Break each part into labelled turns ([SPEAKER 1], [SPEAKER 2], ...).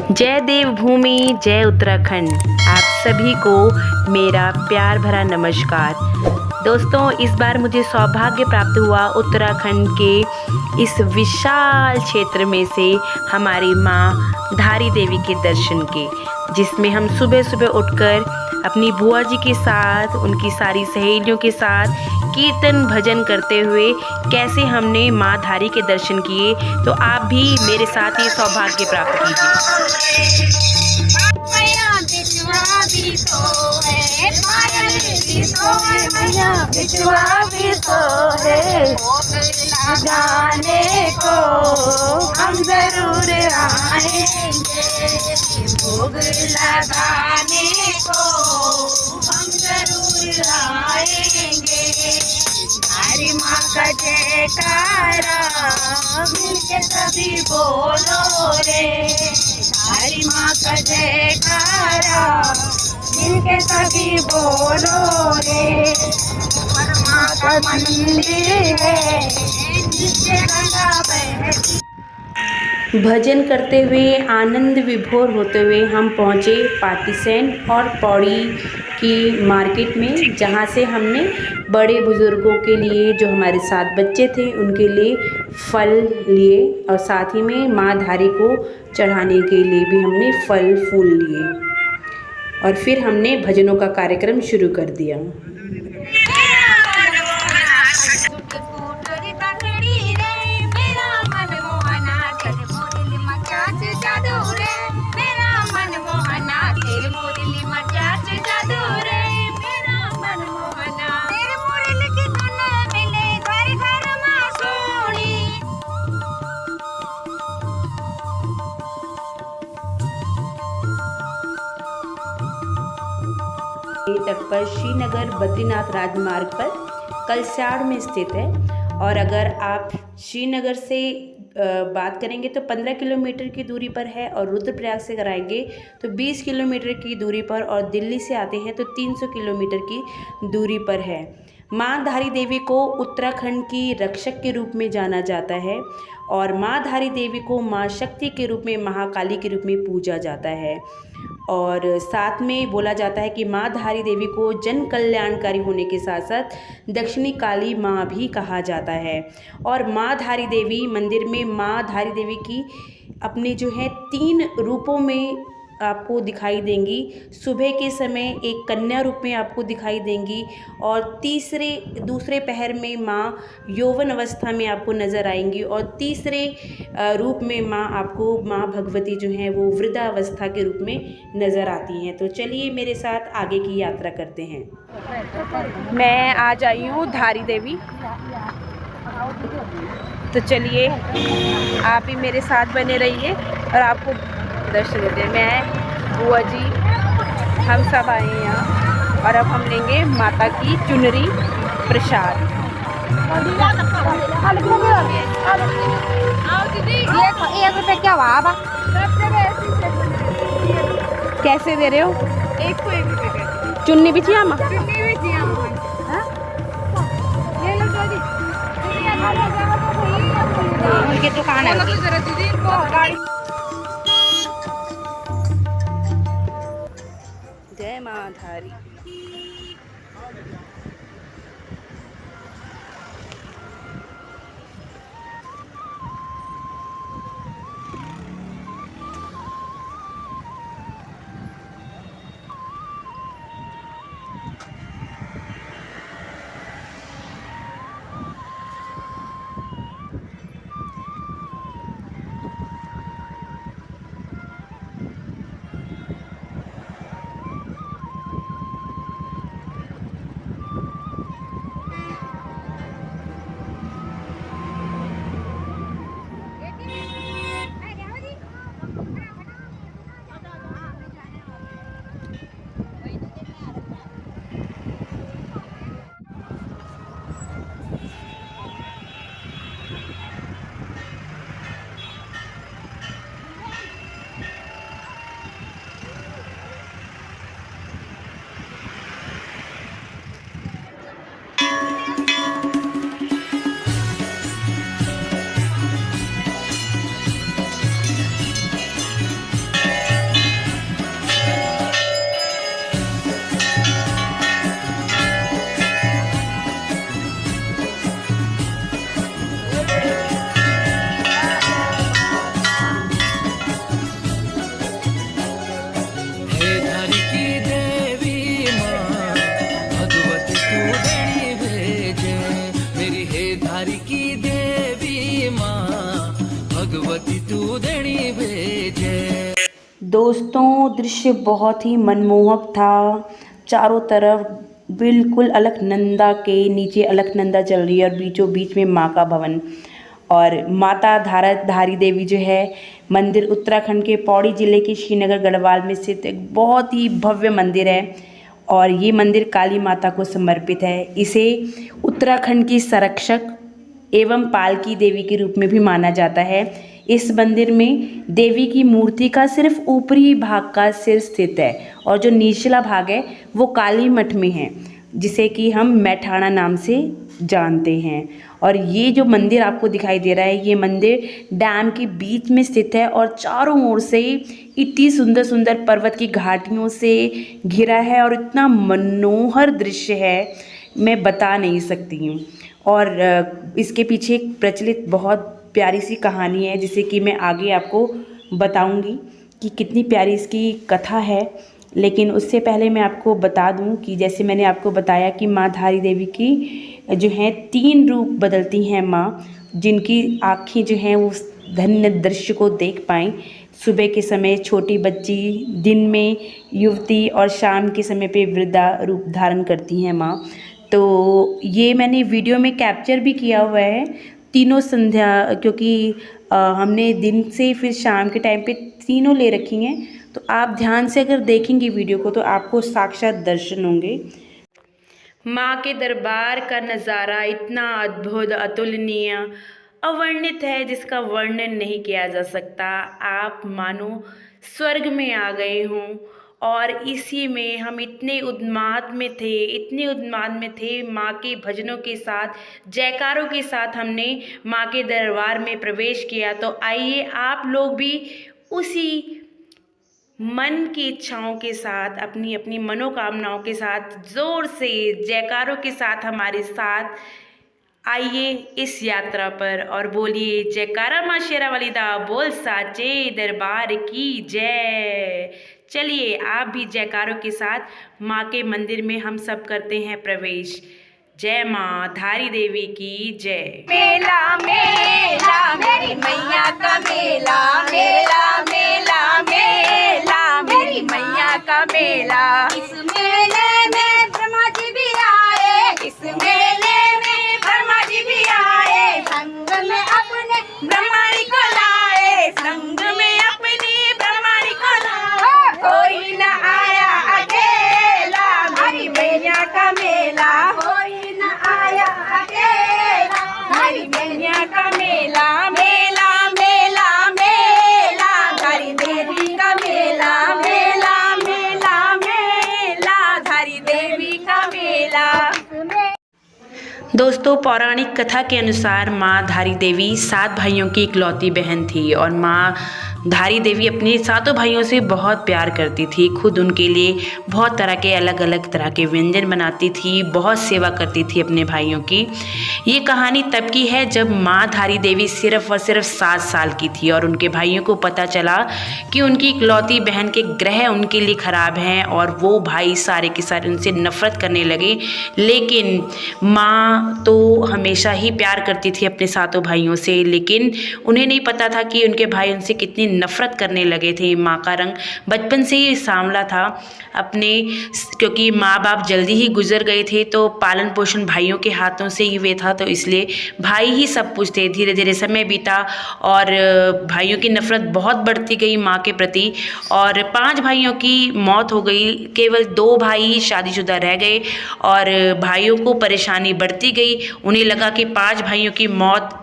[SPEAKER 1] जय देवभूमि, जय उत्तराखंड। आप सभी को मेरा प्यार भरा नमस्कार। दोस्तों, इस बार मुझे सौभाग्य प्राप्त हुआ उत्तराखंड के इस विशाल क्षेत्र में से हमारी माँ धारी देवी के दर्शन के, जिसमें हम सुबह सुबह उठकर अपनी बुआ जी के साथ, उनकी सारी सहेलियों के साथ कीर्तन भजन करते हुए कैसे हमने माँ धारी के दर्शन किए। तो आप भी मेरे साथ ये सौभाग्य प्राप्त कीजिए।
[SPEAKER 2] जाने को हम जरूर आएंगे, भोग लगाने को हम जरूर आएंगे। हमारी माँ का जयकारा मिलके सभी बोलो रे, हमारी माँ का जयकारा मिलके सभी बोलो रे। माँ का मंदिर है जिससे गंगा बहती।
[SPEAKER 1] भजन करते हुए, आनंद विभोर होते हुए हम पहुँचे पाटीसेन और पौड़ी की मार्केट में, जहाँ से हमने बड़े बुज़ुर्गों के लिए, जो हमारे साथ बच्चे थे, उनके लिए फल लिए और साथ ही में माँ धारी को चढ़ाने के लिए भी हमने फल फूल लिए और फिर हमने भजनों का कार्यक्रम शुरू कर दिया। तट पर श्रीनगर बद्रीनाथ राजमार्ग पर कलस्याड़ में स्थित है। और अगर आप श्रीनगर से बात करेंगे तो 15 किलोमीटर की दूरी पर है, और रुद्रप्रयाग से कराएंगे तो 20 किलोमीटर की दूरी पर, और दिल्ली से आते हैं तो 300 किलोमीटर की दूरी पर है। माँ धारी देवी को उत्तराखंड की रक्षक के रूप में जाना जाता है, और माँ धारी देवी को माँ शक्ति के रूप में, महाकाली के रूप में पूजा जाता है। और साथ में बोला जाता है कि माँ धारी देवी को जन कल्याणकारी होने के साथ साथ दक्षिणी काली माँ भी कहा जाता है। और माँ धारी देवी मंदिर में माँ धारी देवी की अपने जो है 3 रूपों में आपको दिखाई देंगी। सुबह के समय एक कन्या रूप में आपको दिखाई देंगी, और दूसरे पहर में माँ यौवन अवस्था में आपको नज़र आएंगी, और तीसरे रूप में माँ भगवती जो हैं वो वृद्धावस्था के रूप में नज़र आती हैं। तो चलिए मेरे साथ आगे की यात्रा करते हैं। मैं आज आई हूँ धारी देवी, तो चलिए आप भी मेरे साथ बने रहिए और आपको दर्शन देते हैं। मैं, बुआ जी, हम सब आए हैं यहाँ, और अब हम लेंगे माता की चुनरी प्रसाद।
[SPEAKER 2] ₹1 क्या हुआ?
[SPEAKER 1] कैसे दे रहे हो?
[SPEAKER 2] 101 रुपये।
[SPEAKER 1] चुन्नी भी चाहिए?
[SPEAKER 2] उनकी दुकान है।
[SPEAKER 1] जय माँ धारी। दोस्तों दृश्य बहुत ही मनमोहक था। चारों तरफ बिल्कुल अलकनंदा के नीचे अलकनंदा चल रही है और बीचों बीच में माँ का भवन और माता धारी देवी जो है मंदिर उत्तराखंड के पौड़ी ज़िले के श्रीनगर गढ़वाल में स्थित एक बहुत ही भव्य मंदिर है और ये मंदिर काली माता को समर्पित है। इसे उत्तराखंड की संरक्षक एवं पालकी देवी के रूप में भी माना जाता है। इस मंदिर में देवी की मूर्ति का सिर्फ ऊपरी भाग का सिर स्थित है और जो निचला भाग है वो काली मठ में है, जिसे कि हम मैठाणा नाम से जानते हैं। और ये जो मंदिर आपको दिखाई दे रहा है, ये मंदिर डैम के बीच में स्थित है और चारों ओर से इतनी सुंदर सुंदर पर्वत की घाटियों से घिरा है और इतना मनोहर दृश्य है, मैं बता नहीं सकती हूँ। और इसके पीछे एक प्रचलित बहुत प्यारी सी कहानी है, जिसे कि मैं आगे आपको बताऊंगी कि कितनी प्यारी इसकी कथा है। लेकिन उससे पहले मैं आपको बता दूं कि जैसे मैंने आपको बताया कि माँ धारी देवी की जो हैं 3 रूप बदलती हैं माँ, जिनकी आँखें जो हैं वो धन्य दृश्य को देख पाएँ। सुबह के समय छोटी बच्ची, दिन में युवती और शाम के समय पे वृद्धा रूप धारण करती हैं माँ। तो ये मैंने वीडियो में कैप्चर भी किया हुआ है तीनों संध्या, क्योंकि हमने दिन से फिर शाम के टाइम पे तीनों ले रखी हैं। तो आप ध्यान से अगर देखेंगे वीडियो को तो आपको साक्षात दर्शन होंगे। माँ के दरबार का नज़ारा इतना अद्भुत, अतुलनीय, अवर्णित है जिसका वर्णन नहीं किया जा सकता। आप मानो स्वर्ग में आ गए हों। और इसी में हम इतने उन्माद में थे माँ के भजनों के साथ, जयकारों के साथ हमने माँ के दरबार में प्रवेश किया। तो आइए आप लोग भी उसी मन की इच्छाओं के साथ, अपनी अपनी मनोकामनाओं के साथ, ज़ोर से जयकारों के साथ हमारे साथ आइए इस यात्रा पर और बोलिए जयकारा माँ शेरावाली दा बोल साचे दरबार की जय। चलिए आप भी जयकारों के साथ माँ के मंदिर में हम सब करते हैं प्रवेश। जय माँ धारी देवी की जय।
[SPEAKER 2] मेला मेला मेरी मैया का मेला, मेला मेला मेला मेरी मैया का मेला। इस मेले में ब्रह्मा जी भी आए, इस मेले में ब्रह्मा जी भी आए। संग में अपने ब्रह्माणी को लाए, संग में अपनी ब्रह्माणी को लाए। कोई न आया अकेला मेरी मैया का मेला, कोई न आया अकेला मेरी मैया का मेला। मेला मेला मेला धारी देवी का मेला, मेला मेला मेला धारी देवी का मेला।
[SPEAKER 1] दोस्तों पौराणिक कथा के अनुसार माँ धारी देवी 7 भाइयों की इकलौती बहन थी और माँ धारी देवी अपने 7 भाइयों से बहुत प्यार करती थी। खुद उनके लिए बहुत तरह के अलग अलग तरह के व्यंजन बनाती थी, बहुत सेवा करती थी अपने भाइयों की। ये कहानी तब की है जब माँ धारी देवी सिर्फ और सिर्फ 7 साल की थी और उनके भाइयों को पता चला कि उनकी इकलौती बहन के ग्रह उनके लिए ख़राब हैं और वो भाई सारे के सारे उनसे नफ़रत करने लगे। लेकिन माँ तो हमेशा ही प्यार करती थी अपने 7 भाइयों से, लेकिन उन्हें नहीं पता था कि उनके भाई उनसे कितनी नफ़रत करने लगे थे। माँ का रंग बचपन से ही सांवला था क्योंकि माँ बाप जल्दी ही गुजर गए थे, तो पालन पोषण भाइयों के हाथों से ही वे था, तो इसलिए भाई ही सब कुछ थे। धीरे धीरे समय बीता और भाइयों की नफ़रत बहुत बढ़ती गई माँ के प्रति और 5 भाइयों की मौत हो गई। केवल 2 भाई शादीशुदा रह गए और भाइयों को परेशानी बढ़ती गई। उन्हें लगा कि 5 भाइयों की मौत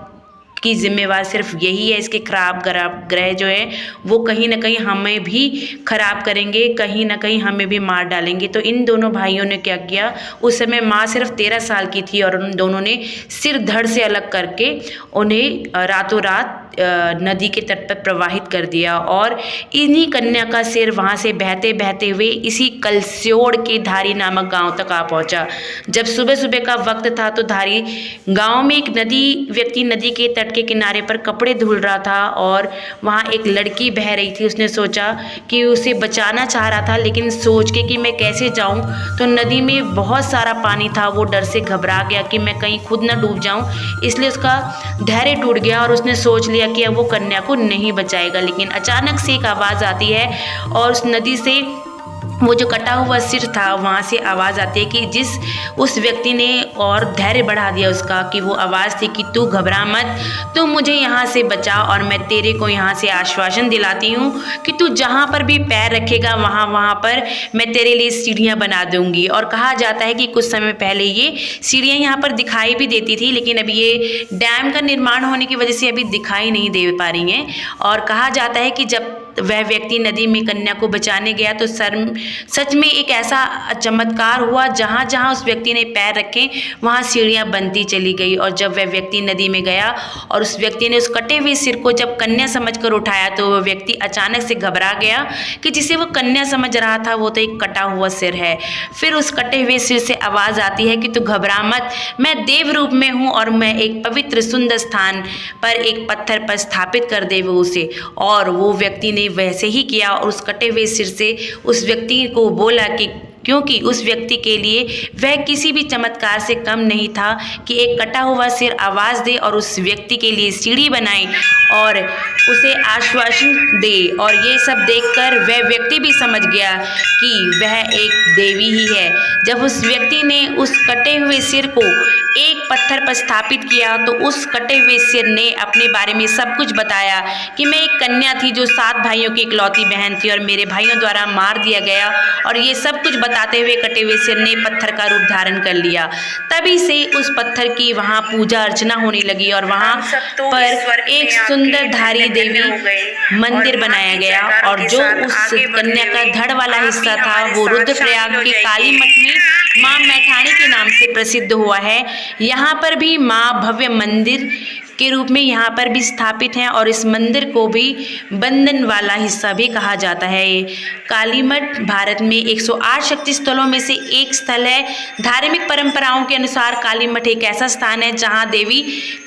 [SPEAKER 1] की जिम्मेवार सिर्फ यही है, इसके खराब ग्रह जो है वो कहीं ना कहीं हमें भी खराब करेंगे, कहीं ना कहीं हमें भी मार डालेंगे। तो इन दोनों भाइयों ने क्या किया, उस समय माँ सिर्फ 13 साल की थी और उन दोनों ने सिर धड़ से अलग करके उन्हें रातों रात नदी के तट पर प्रवाहित कर दिया और इन्हीं कन्या का सिर वहाँ से बहते बहते हुए इसी कलस्योड़ के धारी नामक गांव तक आ पहुँचा। जब सुबह सुबह का वक्त था तो धारी गांव में एक व्यक्ति नदी के तट तट के किनारे पर कपड़े धुल रहा था और वहाँ एक लड़की बह रही थी। उसने सोचा कि उसे बचाना चाह रहा था, लेकिन सोच के कि मैं कैसे जाऊँ, तो नदी में बहुत सारा पानी था। वो डर से घबरा गया कि मैं कहीं खुद ना डूब जाऊँ, इसलिए उसका धैर्य टूट गया और उसने सोच लिया कि अब वो कन्या को नहीं बचाएगा। लेकिन अचानक से एक आवाज़ आती है और उस नदी से वो जो कटा हुआ सिर था वहाँ से आवाज़ आती है कि उस व्यक्ति ने और धैर्य बढ़ा दिया उसका, कि वो आवाज़ थी कि तू घबरा मत, तू मुझे यहाँ से बचा और मैं तेरे को यहाँ से आश्वासन दिलाती हूँ कि तू जहाँ पर भी पैर रखेगा वहाँ पर मैं तेरे लिए सीढ़ियाँ बना दूँगी। और कहा जाता है कि कुछ समय पहले ये सीढ़ियाँ यहाँ पर दिखाई भी देती थी, लेकिन अभी ये डैम का निर्माण होने की वजह से अभी दिखाई नहीं दे पा रही हैं। और कहा जाता है कि जब वह व्यक्ति नदी में कन्या को बचाने गया तो सच में एक ऐसा चमत्कार हुआ, जहाँ जहाँ उस व्यक्ति ने पैर रखे वहाँ सीढ़ियाँ बनती चली गई। और जब वह व्यक्ति नदी में गया और उस व्यक्ति ने उस कटे हुए सिर को जब कन्या समझकर उठाया, तो वह व्यक्ति अचानक से घबरा गया कि जिसे वो कन्या समझ रहा था वो तो एक कटा हुआ सिर है। फिर उस कटे हुए सिर से आवाज़ आती है कि तू घबरा मत, मैं देव रूप में हूँ और मैं एक पवित्र सुंदर स्थान पर एक पत्थर पर स्थापित कर दे वो उसे। और वो व्यक्ति ने वैसे ही किया और उस कटे हुए सिर से उस व्यक्ति को बोला कि क्योंकि उस व्यक्ति के लिए वह किसी भी चमत्कार से कम नहीं था कि एक कटा हुआ सिर आवाज़ दे और उस व्यक्ति के लिए सीढ़ी बनाए और उसे आश्वासन दे। और ये सब देखकर वह व्यक्ति भी समझ गया कि वह एक देवी ही है। जब उस व्यक्ति ने उस कटे हुए सिर को एक पत्थर पर स्थापित किया तो उस कटे हुए सिर ने अपने बारे में सब कुछ बताया कि मैं एक कन्या थी जो 7 भाइयों की इकलौती बहन थी और मेरे भाइयों द्वारा मार दिया गया। और ये सब कुछ बताते हुए कटे हुए सिर ने पत्थर का रूप धारण कर लिया। तभी से उस पत्थर की वहाँ पूजा अर्चना होने लगी और वहाँ पर एक सुंदर धारी देवी मंदिर बनाया गया। और जो उस कन्या का धड़ वाला हिस्सा था वो रुद्रप्रयाग के काली मठ में माँ मैठाणी के नाम से प्रसिद्ध हुआ है। यहाँ पर भी माँ भव्य मंदिर के रूप में यहाँ पर भी स्थापित हैं और इस मंदिर को भी बंधन वाला हिस्सा भी कहा जाता है। काली मठ भारत में 108 शक्ति स्थलों में से एक स्थल है। धार्मिक परंपराओं के अनुसार काली मठ एक ऐसा स्थान है जहाँ देवी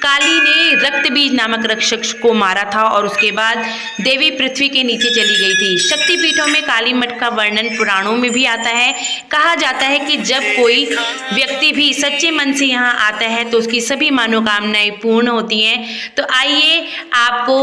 [SPEAKER 1] काली ने रक्तबीज नामक राक्षस को मारा था और उसके बाद देवी पृथ्वी के नीचे चली गई थी। शक्तिपीठों में काली मठ का वर्णन पुराणों में भी आता है। कहा जाता है कि जब कोई व्यक्ति भी सच्चे मन से यहाँ आता है तो उसकी सभी मनोकामनाएं पूर्ण होती हैं। तो आइए आपको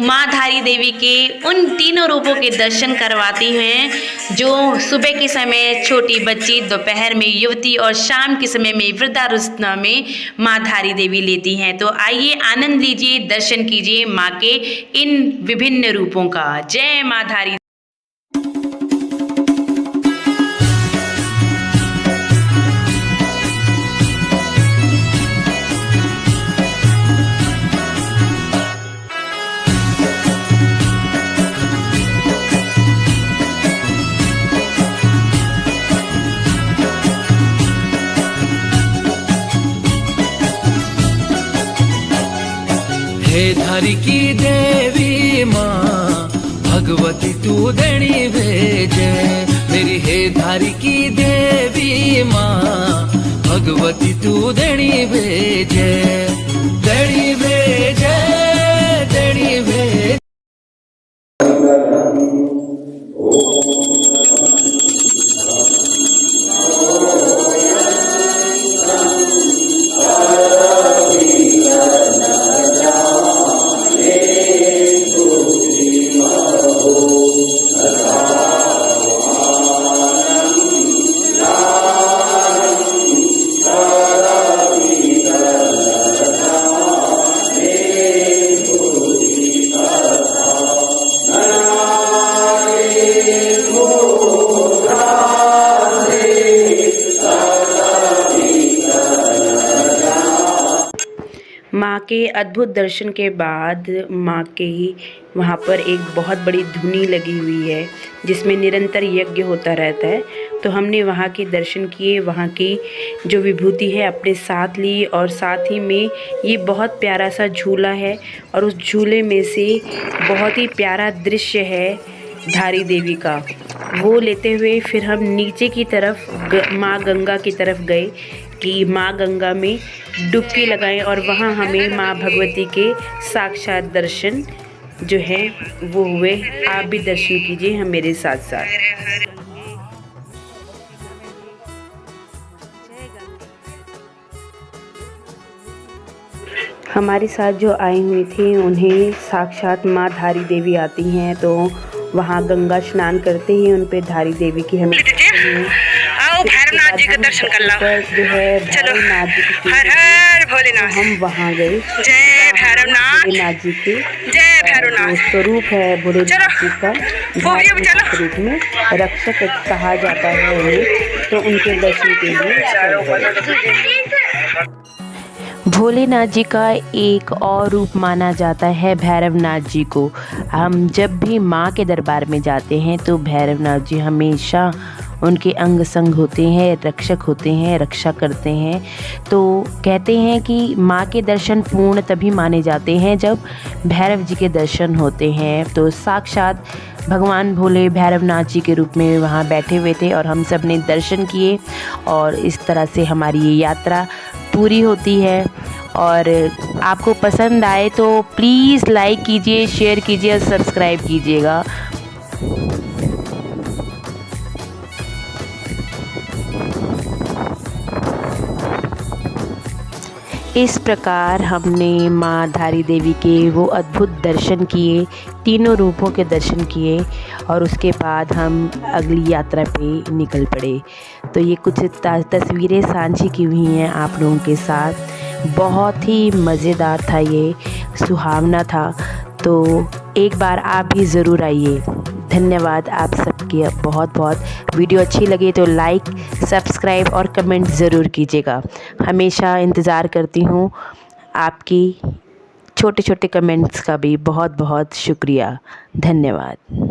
[SPEAKER 1] माँ धारी देवी के उन तीनों रूपों के दर्शन करवाती हैं जो सुबह के समय छोटी बच्ची, दोपहर में युवती और शाम के समय में वृद्धावस्था में माँ धारी देवी लेती हैं। तो आइए आनंद लीजिए, दर्शन कीजिए माँ के इन विभिन्न रूपों का। जय माँ धारी।
[SPEAKER 3] हे धारी की देवी माँ भगवती तू देणी भेजे मेरी। हे धारी की देवी माँ भगवती तू देणी भेजे, देणी भेजे, देणी भेजे।
[SPEAKER 1] माँ के अद्भुत दर्शन के बाद माँ के वहाँ पर एक बहुत बड़ी धुनी लगी हुई है जिसमें निरंतर यज्ञ होता रहता है। तो हमने वहाँ के दर्शन किए, वहाँ की जो विभूति है अपने साथ ली और साथ ही में ये बहुत प्यारा सा झूला है और उस झूले में से बहुत ही प्यारा दृश्य है धारी देवी का, वो लेते हुए फिर हम नीचे की तरफ माँ गंगा की तरफ गए कि माँ गंगा में डुबकी लगाएं और वहाँ हमें माँ भगवती के साक्षात दर्शन जो है वो हुए। आप भी दर्शन कीजिए हम मेरे साथ साथ। हमारे साथ जो आए हुए थे उन्हें साक्षात माँ धारी देवी आती हैं, तो वहाँ गंगा स्नान करते ही उन पे धारी देवी की हमें
[SPEAKER 2] आओ भैरवनाथ जी का दर्शन कर लो।
[SPEAKER 1] जो है भैरवनाथ जी की
[SPEAKER 2] हर हर भोलेनाथ।
[SPEAKER 1] हम वहाँ गए।
[SPEAKER 2] जय भैरवनाथ।
[SPEAKER 1] भोलेनाथ जी के
[SPEAKER 2] जय भैरवनाथ।
[SPEAKER 1] स्वरूप है भोलेनाथ जी का, धार्मिक रूप में रक्षक कहा जाता है उन्हें, तो उनके दर्शन के लिए भोलेनाथ जी का एक और रूप माना जाता है भैरवनाथ जी को। हम जब भी माँ के दरबार में जाते हैं तो भैरवनाथ जी हमेशा उनके अंग संग होते हैं, रक्षक होते हैं, रक्षा करते हैं। तो कहते हैं कि माँ के दर्शन पूर्ण तभी माने जाते हैं जब भैरव जी के दर्शन होते हैं। तो साक्षात भगवान भोले भैरवनाथ जी के रूप में वहाँ बैठे हुए थे और हम सब ने दर्शन किए, और इस तरह से हमारी ये यात्रा पूरी होती है। और आपको पसंद आए तो प्लीज़ लाइक कीजिए, शेयर कीजिए और सब्सक्राइब कीजिएगा। इस प्रकार हमने माँ धारी देवी के वो अद्भुत दर्शन किए, तीनों रूपों के दर्शन किए, और उसके बाद हम अगली यात्रा पे निकल पड़े। तो ये कुछ तस्वीरें साझी की हुई हैं आप लोगों के साथ। बहुत ही मज़ेदार था, ये सुहावना था। तो एक बार आप भी ज़रूर आइए। धन्यवाद आप सबके बहुत बहुत। वीडियो अच्छी लगे तो लाइक, सब्सक्राइब और कमेंट ज़रूर कीजिएगा। हमेशा इंतज़ार करती हूँ आपकी छोटे छोटे कमेंट्स का भी। बहुत बहुत शुक्रिया। धन्यवाद।